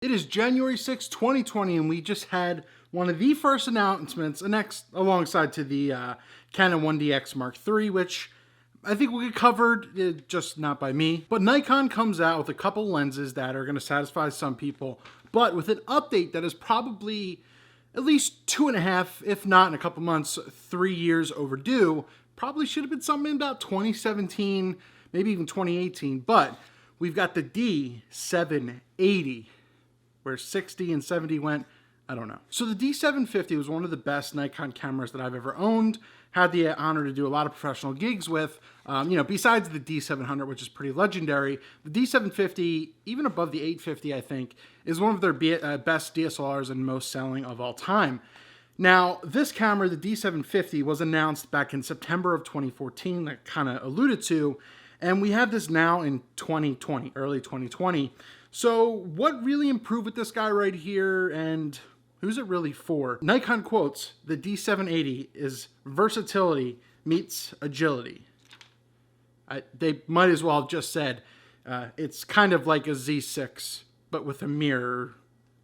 It is January 6, 2020, and we just had one of the first announcements, next alongside to the Canon 1DX Mark III, which I think we covered, just not by me. But Nikon comes out with a couple lenses that are going to satisfy some people, but with an update that is probably at least 2.5, if not in a couple months, 3 years overdue. Probably should have been something about 2017, maybe even 2018, but we've got the D780. Where 60 and 70 went, I don't know. So the D750 was one of the best Nikon cameras that I've ever owned. Had the honor to do a lot of professional gigs with. Besides the D700, which is pretty legendary, the D750, even above the 850, I think, is one of their best DSLRs and most selling of all time. Now, this camera, the D750, was announced back in September of 2014, that kind of alluded to, and we have this now in 2020, early 2020. So what really improved with this guy right here, and who's it really for? Nikon quotes, the D780 is versatility meets agility. They might as well have just said, it's kind of like a Z6, but with a mirror,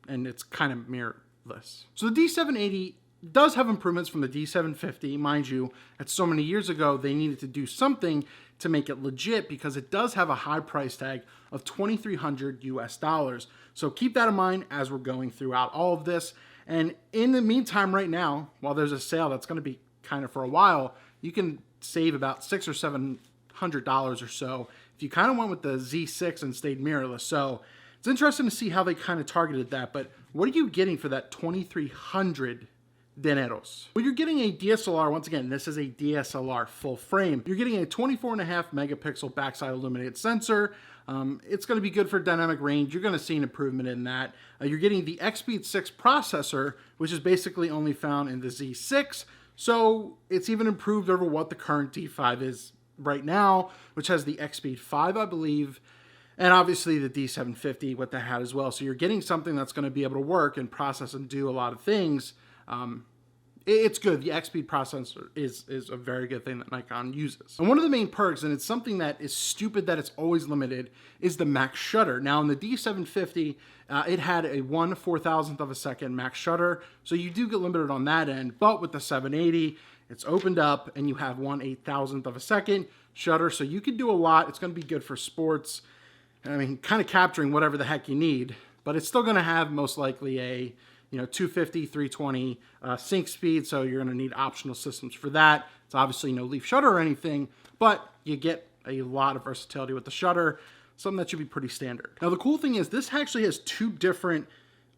and it's kind of mirrorless. So the D780 does have improvements from the D750. Mind you, at so many years ago, they needed to do something to make it legit because it does have a high price tag of $2,300 US. So keep that in mind as we're going throughout all of this. And in the meantime, right now, while there's a sale that's going to be kind of for a while, you can save about $600 or $700 or so if you kind of went with the Z6 and stayed mirrorless. So it's interesting to see how they kind of targeted that. But what are you getting for that $2,300 dineros? Well, you're getting a DSLR. Once again, this is a DSLR full frame. You're getting a 24.5 megapixel backside illuminated sensor. It's going to be good for dynamic range. You're going to see an improvement in that. You're getting the X-Speed 6 processor, which is basically only found in the Z6. So it's even improved over what the current D5 is right now, which has the X-Speed 5, I believe. And obviously the D750 with the hat as well. So you're getting something that's going to be able to work and process and do a lot of things. It's good. The X-Speed processor is a very good thing that Nikon uses. And one of the main perks, and it's something that is stupid that it's always limited, is the max shutter. Now in the D750, it had a 1/4000th of a second max shutter, so you do get limited on that end. But with the 780, it's opened up and you have 1/8000th of a second shutter, so you can do a lot. It's going to be good for sports. I mean, kind of capturing whatever the heck you need, but it's still going to have most likely a 250, 320 sync speed, so you're going to need optional systems for that. It's obviously no leaf shutter or anything, but you get a lot of versatility with the shutter, something that should be pretty standard. Now, the cool thing is this actually has two different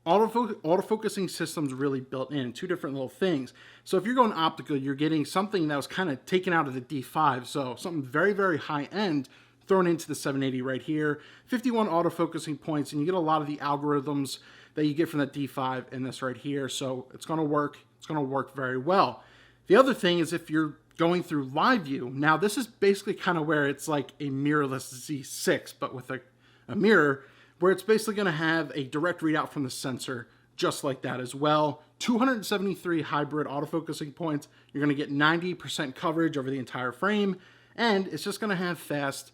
autofocusing systems really built in, two different little things. So if you're going optical, you're getting something that was kind of taken out of the D5, so something very, very high-end thrown into the 780 right here. 51 autofocusing points, and you get a lot of the algorithms that you get from that D5 in this right here. So it's going to work. It's going to work very well. The other thing is if you're going through live view, now this is basically kind of where it's like a mirrorless Z6, but with a mirror, where it's basically going to have a direct readout from the sensor, just like that as well. 273 hybrid autofocusing points. You're going to get 90% coverage over the entire frame, and it's just going to have fast,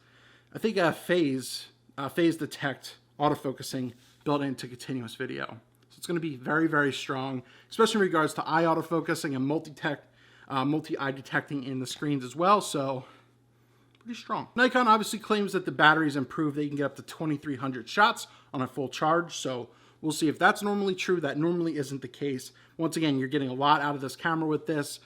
I think, phase detect autofocusing built into continuous video. So it's going to be very, very strong, especially in regards to eye autofocusing and multi-eye detecting in the screens as well. So pretty strong. Nikon obviously claims that the battery's improved. They can get up to 2,300 shots on a full charge. So we'll see if that's normally true. That normally isn't the case. Once again, you're getting a lot out of this camera with this,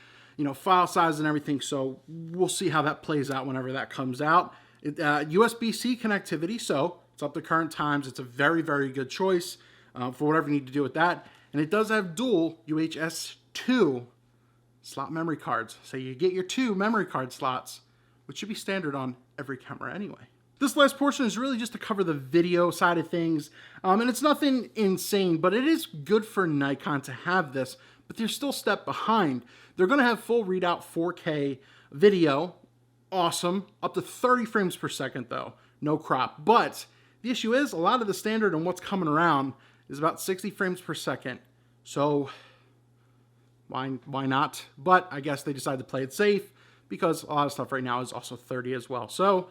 file size and everything. So we'll see how that plays out whenever that comes out. USB-C connectivity, so it's up to current times. It's a very, very good choice for whatever you need to do with that. And it does have dual UHS 2 slot memory cards. So you get your 2 memory card slots, which should be standard on every camera anyway. This last portion is really just to cover the video side of things. And it's nothing insane, but it is good for Nikon to have this, but they're still a step behind. They're going to have full readout 4K video. Awesome. Up to 30 frames per second though. No crop. But the issue is a lot of the standard and what's coming around is about 60 frames per second. So why not? But I guess they decided to play it safe because a lot of stuff right now is also 30 as well. So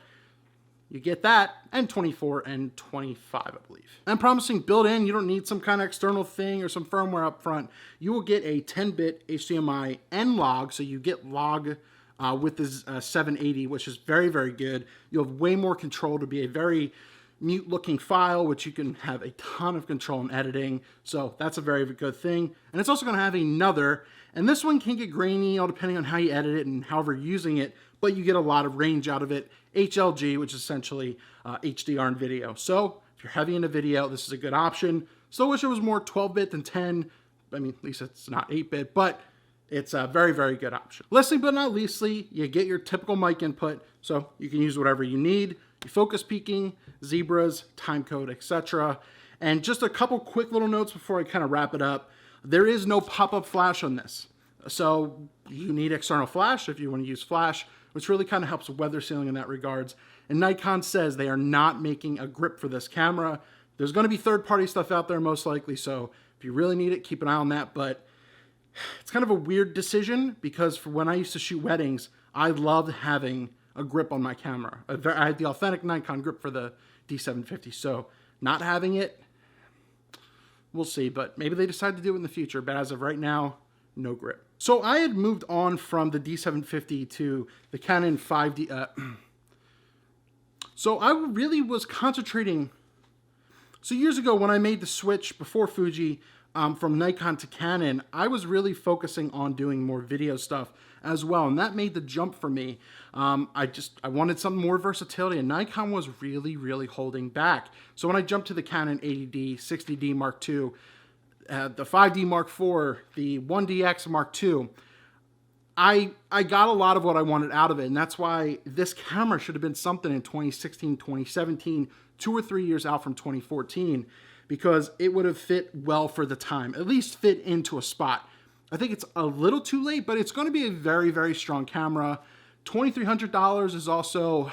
you get that, and 24 and 25, I believe. And promising built-in, you don't need some kind of external thing or some firmware up front. You will get a 10-bit HDMI and log, so you get log with this 780, which is very, very good. You'll have way more control to be a very mute-looking file, which you can have a ton of control in editing, so that's a very good thing. And it's also going to have another, and this one can get grainy, all depending on how you edit it and however you're using it, but you get a lot of range out of it. HLG, which is essentially HDR in video. So if you're heavy into video, this is a good option. Still wish it was more 12-bit than 10. I mean, at least it's not 8-bit, but it's a very, very good option. Lastly but not leastly, you get your typical mic input, so you can use whatever you need. Your focus peaking, zebras, timecode, etc. And just a couple quick little notes before I kind of wrap it up. There is no pop-up flash on this. So you need external flash if you want to use flash, which really kind of helps with weather sealing in that regards. And Nikon says they are not making a grip for this camera. There's going to be third-party stuff out there most likely, so if you really need it, keep an eye on that. But it's kind of a weird decision because for when I used to shoot weddings, I loved having a grip on my camera. I had the authentic Nikon grip for the D750, so not having it, we'll see. But maybe they decide to do it in the future, but as of right now, no grip. So I had moved on from the D750 to the Canon 5D. So I really was concentrating. So years ago when I made the switch before Fuji from Nikon to Canon, I was really focusing on doing more video stuff as well. And that made the jump for me. I wanted some more versatility, and Nikon was really, really holding back. So when I jumped to the Canon 80D, 60D Mark II, the 5D Mark IV, the 1DX Mark II, I got a lot of what I wanted out of it, and that's why this camera should have been something in 2016, 2017, 2 or 3 years out from 2014, because it would have fit well for the time, at least fit into a spot. I think it's a little too late, but it's going to be a very, very strong camera. $2,300 is also,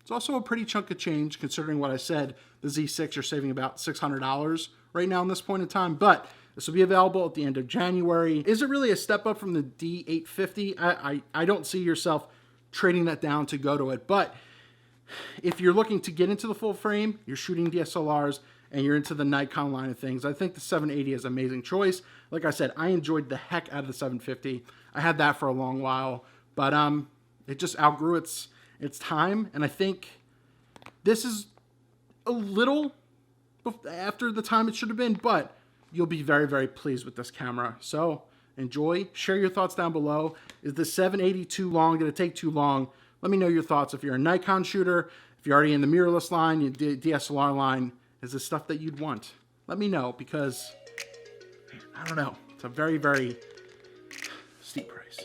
it's also a pretty chunk of change considering what I said. The Z6 you're saving about $600 right now in this point in time, but this will be available at the end of January. Is it really a step up from the D850? I don't see yourself trading that down to go to it, but if you're looking to get into the full frame, you're shooting DSLRs, and you're into the Nikon line of things, I think the 780 is an amazing choice. Like I said, I enjoyed the heck out of the 750. I had that for a long while, but it just outgrew its time, and I think this is a little after the time it should have been, but you'll be very, very pleased with this camera. So enjoy. Share your thoughts down below. Is the 780 too long? Did it take too long? Let me know your thoughts. If you're a Nikon shooter, if you're already in the mirrorless line, your DSLR line, is this stuff that you'd want? Let me know, because I don't know. It's a very, very steep price.